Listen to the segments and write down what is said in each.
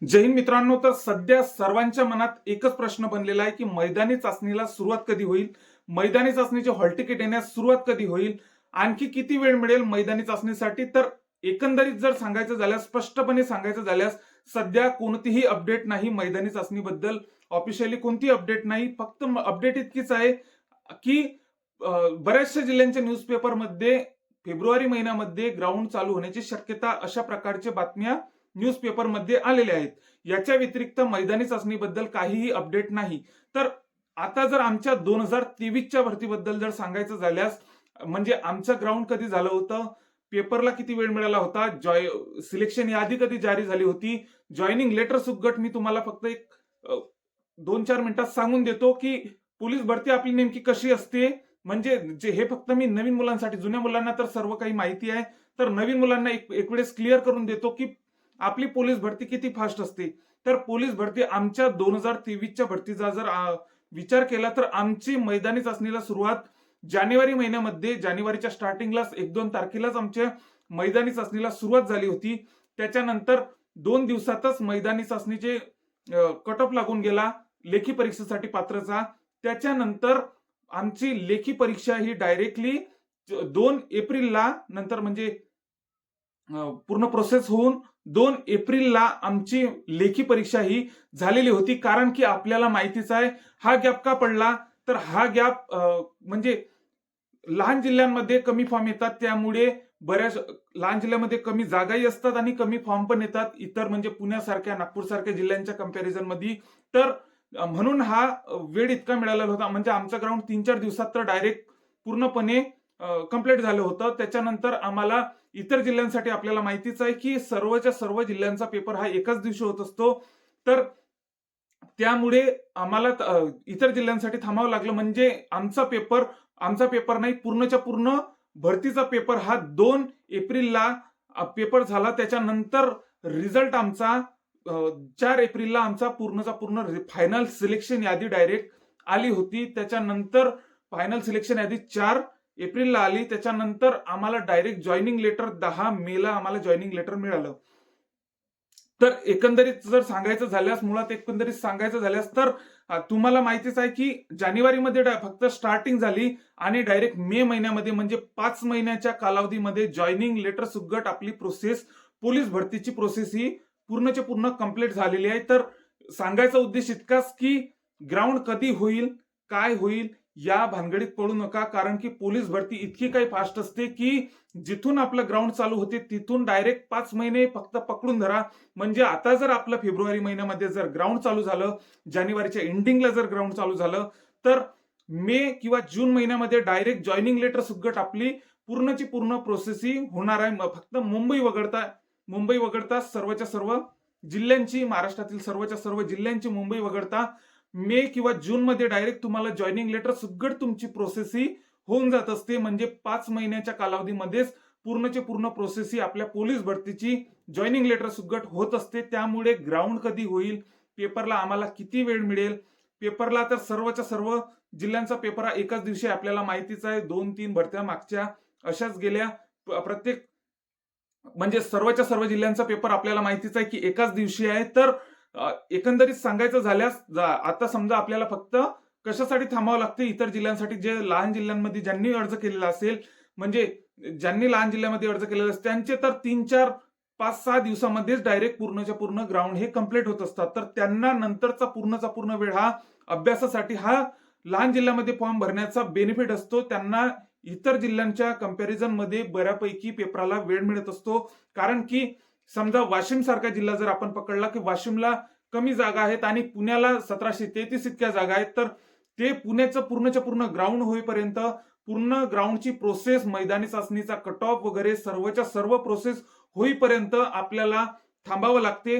जय हिंद मित्रांनो. तर सध्या सर्वांच्या मनात एकच प्रश्न बनलेला आहे की मैदानी चाचणीला सुरुवात कधी होईल, मैदानी चाचणीचे हॉल तिकीट येण्यास सुरुवात कधी होईल, आणखी किती वेळ मिळेल मैदानी चाचणीसाठी. तर एकंदरीत जर सांगायचं झाल्यास, स्पष्टपणे सांगायचं झाल्यास, सध्या कोणतीही अपडेट नाही मैदानी चाचणीबद्दल. ऑफिशियली कोणतीही अपडेट नाही. फक्त अपडेट इतकीच आहे की बऱ्याचशा जिल्ह्यांच्या न्यूजपेपरमध्ये फेब्रुवारी महिन्यामध्ये ग्राउंड चालू होण्याची शक्यता, अशा प्रकारच्या बातम्या न्यूजपेपरमध्ये आलेल्या आहेत. याच्या व्यतिरिक्त मैदानी चाचणीबद्दल काहीही अपडेट नाही. तर आता जर आमच्या 2023च्या भरतीबद्दल जर सांगायचं झाल्यास, म्हणजे आमचं ग्राउंड कधी झालं होतं, पेपरला किती वेळ मिळाला होता, सिलेक्शन यादी कधी जारी झाली होती, जॉईनिंग लेटर सुगट मी तुम्हाला फक्त एक 2-4 मिनिटात सांगून देतो की पोलीस भरती आपली नेमकी कशी असते. म्हणजे जे हे फक्त मी नवीन मुलांसाठी, जुन्या मुलांना तर सर्व काही माहिती आहे, तर नवीन मुलांना एक वेळेस क्लिअर करून देतो की आपली पोलीस भरती किती फास्ट असते. तर पोलीस भरती आमच्या 2023च्या भरतीचा जर विचार केला तर आमची मैदानी चाचणीला सुरुवात जानेवारी महिन्यामध्ये, जानेवारीच्या स्टार्टिंगलाच 1-2 तारखेलाच आमच्या मैदानी चाचणीला सुरुवात झाली होती. त्याच्यानंतर 2 दिवसातच मैदानी चाचणीचे कट ऑफ लागून गेला लेखी परीक्षेसाठी पात्रचा. त्याच्यानंतर आमची लेखी परीक्षा ही डायरेक्टली 2 एप्रिलला, नंतर म्हणजे पूर्ण प्रोसेस होऊन 2 एप्रिलला आमची लेखी परीक्षा ही झालेली होती. कारण की आपल्याला माहितीच आहे हा गॅप का पडला. तर हा गॅप म्हणजे लहान जिल्ह्यांमध्ये कमी फॉर्म येतात, त्यामुळे बऱ्याच लहान जिल्ह्यामध्ये कमी जागाही असतात आणि कमी फॉर्म पण येतात इतर, म्हणजे पुण्यासारख्या, नागपूरसारख्या जिल्ह्यांच्या कंपॅरिझन मध्ये. तर म्हणून हा वेळ इतका मिळाला होता. म्हणजे आमचं ग्राउंड 3-4 दिवसात तर डायरेक्ट पूर्णपणे कंप्लीट झालं होतं. त्याच्यानंतर आम्हाला इतर जिल्ह्यांसाठी, आपल्याला माहितीच आहे की सर्वच्या सर्व जिल्ह्यांचा पेपर हा एकाच दिवशी होत असतो. तर त्यामुळे आम्हाला इतर जिल्ह्यांसाठी थांबावं लागलं. म्हणजे आमचा पेपर नाही, पूर्णच्या पूर्ण भरतीचा पेपर हा 2 एप्रिलला पेपर झाला. त्याच्यानंतर रिझल्ट आमचा 4 एप्रिलला आमचा पूर्णचा पूर्ण फायनल सिलेक्शन यादी डायरेक्ट आली होती. त्याच्यानंतर फायनल सिलेक्शन यादी 4 एप्रिलला आली. त्याच्यानंतर आम्हाला डायरेक्ट जॉईनिंग लेटर 10 मेला आम्हाला जॉईनिंग लेटर मिळालं. तर एकंदरीत जर सांगायचं झाल्यास, मुळात एकंदरीत सांगायचं झाल्यास, तर तुम्हाला माहितीच आहे की जानेवारीमध्ये फक्त स्टार्टिंग झाली आणि डायरेक्ट मे महिन्यामध्ये, म्हणजे 5 महिन्याच्या कालावधीमध्ये जॉईनिंग लेटर सुगट आपली प्रोसेस, पोलीस भरतीची प्रोसेस ही पूर्णच्या पूर्ण कंप्लीट झालेली आहे. तर सांगायचा उद्देश इतकाच की ग्राउंड कधी होईल, काय होईल, या भानगडीत पडू नका. कारण की पोलीस भरती इतकी काही फास्ट असते की जिथून आपलं ग्राउंड चालू होते तिथून डायरेक्ट 5 महिने फक्त पकडून धरा. म्हणजे आता जर आपलं फेब्रुवारी महिन्यामध्ये जर ग्राउंड चालू झालं, जानेवारीच्या एंडिंगला जर ग्राउंड चालू झालं, तर मे किंवा जून महिन्यामध्ये डायरेक्ट जॉईनिंग लेटर सुगट आपली पूर्णची पूर्ण प्रोसेस ही होणार आहे. फक्त मुंबई वगळता सर्वच्या सर्व जिल्ह्यांची, महाराष्ट्रातील सर्वच्या सर्व जिल्ह्यांची मुंबई वगळता मे किंवा जून मध्ये डायरेक्ट तुम्हाला जॉईनिंग लेटर सुगट तुमची प्रोसेस ही होऊन जात असते. म्हणजे 5 महिन्याच्या कालावधीमध्येच पूर्णचे पूर्ण प्रोसेस ही आपल्या पोलीस भरतीची जॉईनिंग लेटर सुगट होत असते. त्यामुळे ग्राउंड कधी होईल, पेपरला आम्हाला किती वेळ मिळेल, पेपरला तर सर्वच्या सर्व जिल्ह्यांचा पेपर हा एकाच दिवशी, आपल्याला माहितीच आहे. 2-3 भरत्या मागच्या अशाच गेल्या. प्रत्येक म्हणजे सर्वच्या सर्व जिल्ह्यांचा पेपर आपल्याला माहितीच आहे की एकाच दिवशी आहे. तर एकंदरीत सांगायचं झाल्यास, आता समजा आपल्याला फक्त कशासाठी थांबावं लागते, इतर जिल्ह्यांसाठी, जे लहान जिल्ह्यांमध्ये ज्यांनी अर्ज केलेला असेल, म्हणजे ज्यांनी लहान जिल्ह्यामध्ये अर्ज केलेला असेल त्यांचे तर 3-4-5-6 दिवसामध्येच डायरेक्ट पूर्णच्या पूर्ण ग्राउंड हे कंप्लीट होत असतात. तर त्यांना नंतरचा पूर्णचा पूर्ण वेळ हा अभ्यासासाठी, हा लहान जिल्ह्यामध्ये फॉर्म भरण्याचा बेनिफिट असतो. त्यांना इतर जिल्ह्यांच्या कंपॅरिझन मध्ये बऱ्यापैकी पेपराला वेळ मिळत असतो. कारण की समजा वाशिम सारखा जिल्हा जर आपण पकडला की वाशिमला कमी जागा आहेत आणि पुण्याला 1733 इतक्या जागा आहेत. तर ते पुण्याचं पूर्णच्या पूर्ण ग्राउंड होईपर्यंत, पूर्ण ग्राउंडची प्रोसेस, मैदानी चाचणीचा कट ऑफ वगैरे सर्वच्या सर्व प्रोसेस होईपर्यंत आपल्याला थांबावं लागते.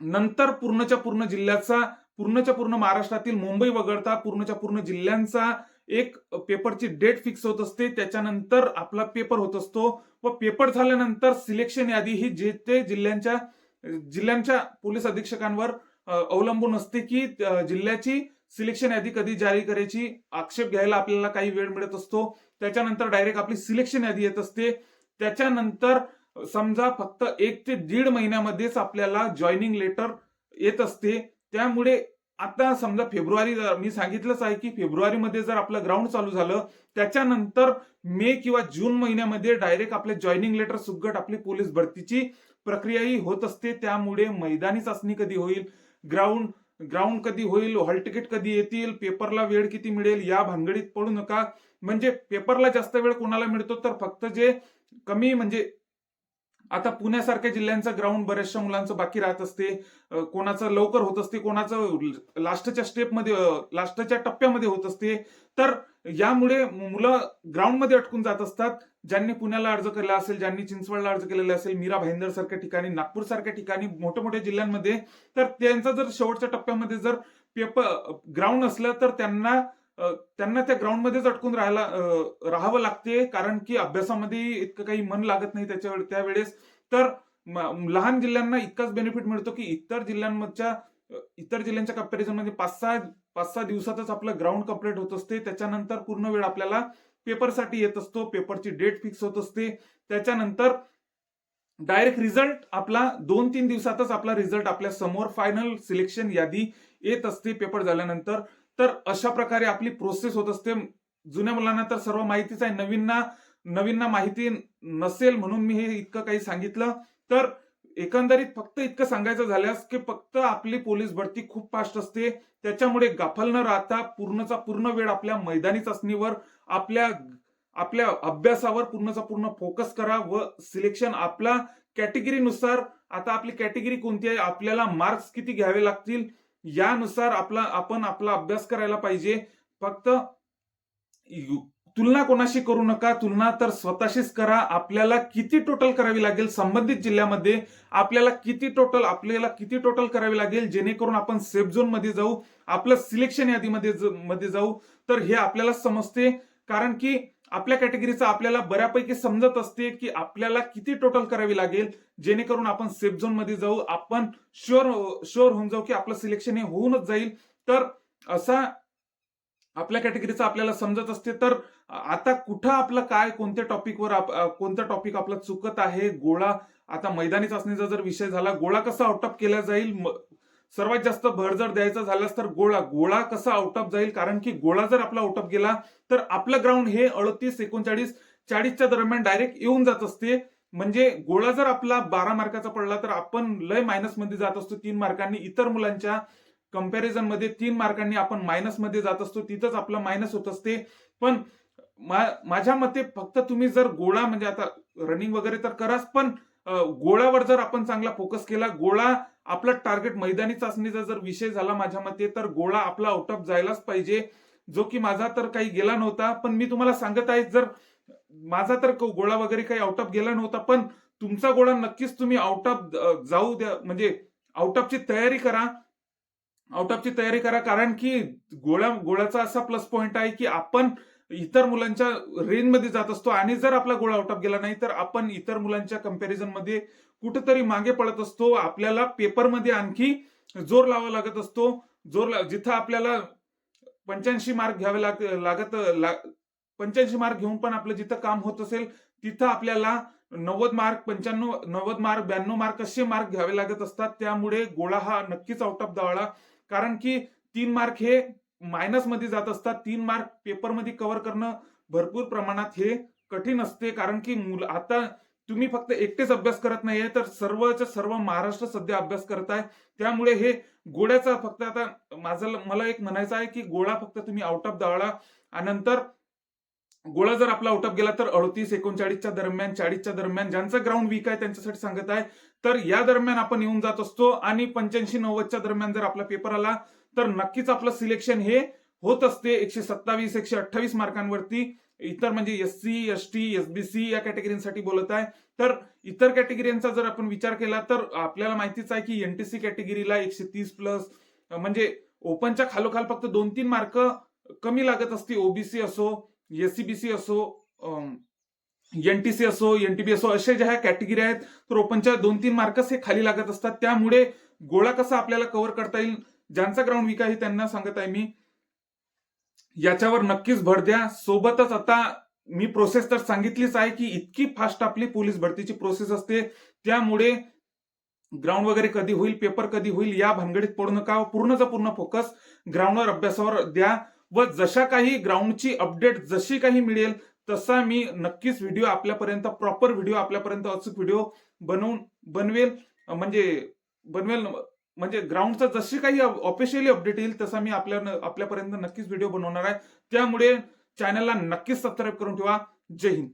नंतर पूर्णच्या पूर्ण जिल्ह्याचा, पूर्णच्या पूर्ण महाराष्ट्रातील मुंबई वगळता पूर्णच्या पूर्ण जिल्ह्यांचा एक पेपरची डेट फिक्स होत असते. त्याच्यानंतर आपला पेपर होत असतो व पेपर झाल्यानंतर सिलेक्शन यादी ही जे ते जिल्ह्यांच्या पोलीस अधीक्षकांवर अवलंबून असते की जिल्ह्याची सिलेक्शन यादी कधी जारी करायची. आक्षेप घ्यायला आपल्याला काही वेळ मिळत असतो. त्याच्यानंतर डायरेक्ट आपली सिलेक्शन यादी येत असते. त्याच्यानंतर समजा फक्त 1 ते 1.5 महिन्यामध्येच आपल्याला जॉईनिंग लेटर येत असते. त्यामुळे आता समजा फेब्रुवारी, मी सांगितलंच आहे की फेब्रुवारीमध्ये जर आपलं ग्राउंड चालू झालं, त्याच्यानंतर मे किंवा जून महिन्यामध्ये डायरेक्ट आपले जॉईनिंग लेटर सुगट आपली पोलीस भरतीची प्रक्रियाही होत असते. त्यामुळे मैदानी चाचणी कधी होईल, ग्राउंड ग्राउंड कधी होईल, हॉल तिकीट कधी येतील, पेपरला वेळ किती मिळेल या भानगडीत पडू नका. म्हणजे पेपरला जास्त वेळ कोणाला मिळतो तर फक्त जे कमी, म्हणजे आता पुण्यासारख्या जिल्ह्यांचं ग्राउंड बऱ्याचशा मुलांचं बाकी राहत असते, कोणाचं लवकर होत असते, कोणाचं लास्टच्या स्टेपमध्ये, लास्टच्या टप्प्यामध्ये होत असते. तर यामुळे मुलं ग्राउंडमध्ये अटकून जात असतात. ज्यांनी पुण्याला अर्ज केला असेल, ज्यांनी चिंचवडला अर्ज केलेला असेल, मीरा भाईंदर सारख्या ठिकाणी, नागपूर सारख्या ठिकाणी, मोठ्या मोठ्या जिल्ह्यांमध्ये, तर त्यांचा जर शेवटच्या टप्प्यामध्ये जर पेपर ग्राउंड असलं तर त्यांना त्या ग्राउंडमध्येच अटकून राहावं लागते, कारण की अभ्यासामध्ये इतकं काही मन लागत नाही त्यावेळेस. तर लहान जिल्ह्यांना इतकाच बेनिफिट मिळतो की इतर जिल्ह्यांच्या कंपॅरिझन मध्ये 5-6 दिवसातच आपलं ग्राउंड कंप्लीट होत असते. त्याच्यानंतर पूर्ण वेळ आपल्याला पेपरसाठी येत असतो, पेपरची डेट फिक्स होत असते. त्याच्यानंतर डायरेक्ट रिझल्ट आपला 2-3 दिवसातच आपला रिझल्ट आपल्या समोर फायनल सिलेक्शन यादी येत असते पेपर झाल्यानंतर. तर अशा प्रकारे आपली प्रोसेस होत असते. जुन्या मुलांना तर सर्व माहितीच आहे, नवीनना माहिती नसेल म्हणून मी हे इतकं काही सांगितलं. तर एकंदरीत फक्त इतकं सांगायचं झाल्यास की फक्त आपली पोलीस भरती खूप फास्ट असते. त्याच्यामुळे गाफल न राहता पूर्णचा पूर्ण वेळ आपल्या मैदानी चाचणीवर, आपल्या अभ्यासावर पूर्णचा पूर्ण फोकस करा व सिलेक्शन आपला कॅटेगरीनुसार, आता आपली कॅटेगरी कोणती आहे, आपल्याला मार्क्स किती घ्यावे लागतील यानुसार आपण आपला अभ्यास करायला पाहिजे. फक्त तुलना कोणाशी करू नका, तुलना तर स्वतःशीच करा. आपल्याला किती टोटल करावी लागेल संबंधित जिल्ह्यामध्ये, आपल्याला किती टोटल करावी लागेल जेणेकरून आपण सेफ झोन मध्ये जाऊ, आपलं सिलेक्शन यादीमध्ये जाऊ, तर हे आपल्याला समजते. कारण की आपल्या कॅटेगरीचं आपल्याला बऱ्यापैकी समजत असते की आपल्याला किती टोटल करावी लागेल जेणेकरून आपण सेफ झोन मध्ये जाऊ, आपण शुअर होऊन जाऊ की आपलं सिलेक्शन हे होऊनच जाईल. तर असा आपल्या कॅटेगरीचं आपल्याला समजत असते. तर आता कुठं आपलं काय, कोणत्या टॉपिक आपला चुकत आहे, गोळा, आता मैदानी चाचणीचा जर विषय झाला, गोळा कसा आउट ऑफ केला जाईल, सर्वात जास्त भर जर द्यायचा झाल्यास तर गोळा कसा आउट ऑफ जाईल. कारण की गोळा जर आपला आउट ऑफ गेला तर आपलं ग्राउंड हे 38, 39, 40च्या दरम्यान डायरेक्ट येऊन जात असते. म्हणजे गोळा जर आपला 12 मार्काचा पडला तर आपण लय मायनस मध्ये जात असतो 3 मार्कांनी. इतर मुलांच्या कंपॅरिझन मध्ये 3 मार्कांनी आपण मायनस मध्ये जात असतो, तिथंच आपलं मायनस होत असते. पण माझ्या मते फक्त तुम्ही जर गोळा, म्हणजे आता रनिंग वगैरे तर कराच, पण गोळावर जर आपण चांगला फोकस केला, गोळा आपला टार्गेट, मैदानी चाचणीचा जर विषय झाला माझ्या मते, तर गोळा आपला आउट ऑफ जायलाच पाहिजे, जो की माझा तर काही गेला नव्हता. पण मी तुम्हाला सांगत आहे, जर माझा तर गोळा वगैरे काही आउट ऑफ गेला नव्हता, पण तुमचा गोळा नक्कीच तुम्ही आउट ऑफ जाऊ द्या, म्हणजे आउट ऑफची तयारी करा. कारण की गोळ्याचा असा प्लस पॉइंट आहे की आपण इतर मुलांच्या रेंजमध्ये जात असतो, आणि जर आपला गोळा आउट ऑफ गेला नाही तर आपण इतर मुलांच्या कंपॅरिझन मध्ये कुठेतरी मागे पडत असतो. आपल्याला पेपरमध्ये आणखी जोर लावावा लागत असतो. जिथं आपल्याला 85 मार्क घ्यावे लागत 85 मार्क घेऊन पण आपलं जिथं काम होत असेल तिथं आपल्याला 90 मार्क, 95, 90 मार्क, 92 मार्क असे मार्क घ्यावे लागत असतात. त्यामुळे गोळा हा नक्कीच आउट ऑफ जावा, कारण की 3 मार्क हे मायनस मध्ये जात असतात. 3 मार्क पेपरमध्ये कव्हर करणं भरपूर प्रमाणात हे कठीण असते. कारण की आता तुम्ही फक्त एकटेच अभ्यास करत नाहीये, तर सर्व महाराष्ट्र सध्या अभ्यास करत आहे. त्यामुळे हे गोळ्याचा फक्त आता मला एक म्हणायचं आहे की गोळा फक्त तुम्ही आउट ऑफ जावा. आणि नंतर गोळा जर आपला आउट ऑफ गेला तर 38, 39च्या दरम्यान, 40च्या दरम्यान, ज्यांचं ग्राउंड वीक आहे त्यांच्यासाठी सांगत आहे, तर या दरम्यान आपण येऊन जात असतो. आणि 85, 90च्या दरम्यान जर आपला पेपर आला तर नक्कीच आपलं सिलेक्शन हे होत असते 127, 128 मार्कांवरती. इतर म्हणजे SC, ST, SBC या कॅटेगरीसाठी बोलत आहे. तर इतर कॅटेगरीचा जर आपण विचार केला तर आपल्याला माहितीच आहे की NTC कॅटेगरीला 130 प्लस, म्हणजे ओपनच्या खालोखाल फक्त 2-3 मार्क कमी लागत असते. OBC असो, SCBC असो, NTC असो, NTB असो, असे ज्या कॅटेगरी आहेत तर ओपनच्या 2-3 मार्कच हे खाली लागत असतात. त्यामुळे गोळा कसा आपल्याला कव्हर करता येईल, ज्यांचा ग्राउंड वीक आहे त्यांना सांगत आहे मी, याच्यावर नक्कीच भर द्या. सोबतच आता मी प्रोसेस तर सांगितलीच आहे की इतकी फास्ट आपली पोलीस भरतीची प्रोसेस असते, त्यामुळे ग्राउंड वगैरे कधी होईल, पेपर कधी होईल या भानगडीत पडू नका. पूर्णचा पूर्ण फोकस ग्राउंडवर अभ्यासावर द्या व जशा काही ग्राउंडची अपडेट जशी काही मिळेल तसा मी नक्कीच व्हिडिओ आपल्यापर्यंत, प्रॉपर व्हिडिओ आपल्यापर्यंत, अचूक व्हिडिओ बनवेल बनवेल म्हणजे ग्राउंडचा जशी काही ऑफिशियली अपडेट येईल तसा मी आपल्यापर्यंत नक्कीच व्हिडिओ बनवणार आहे. त्यामुळे चॅनलला नक्कीच सबस्क्राईब करून ठेवा. जय हिंद.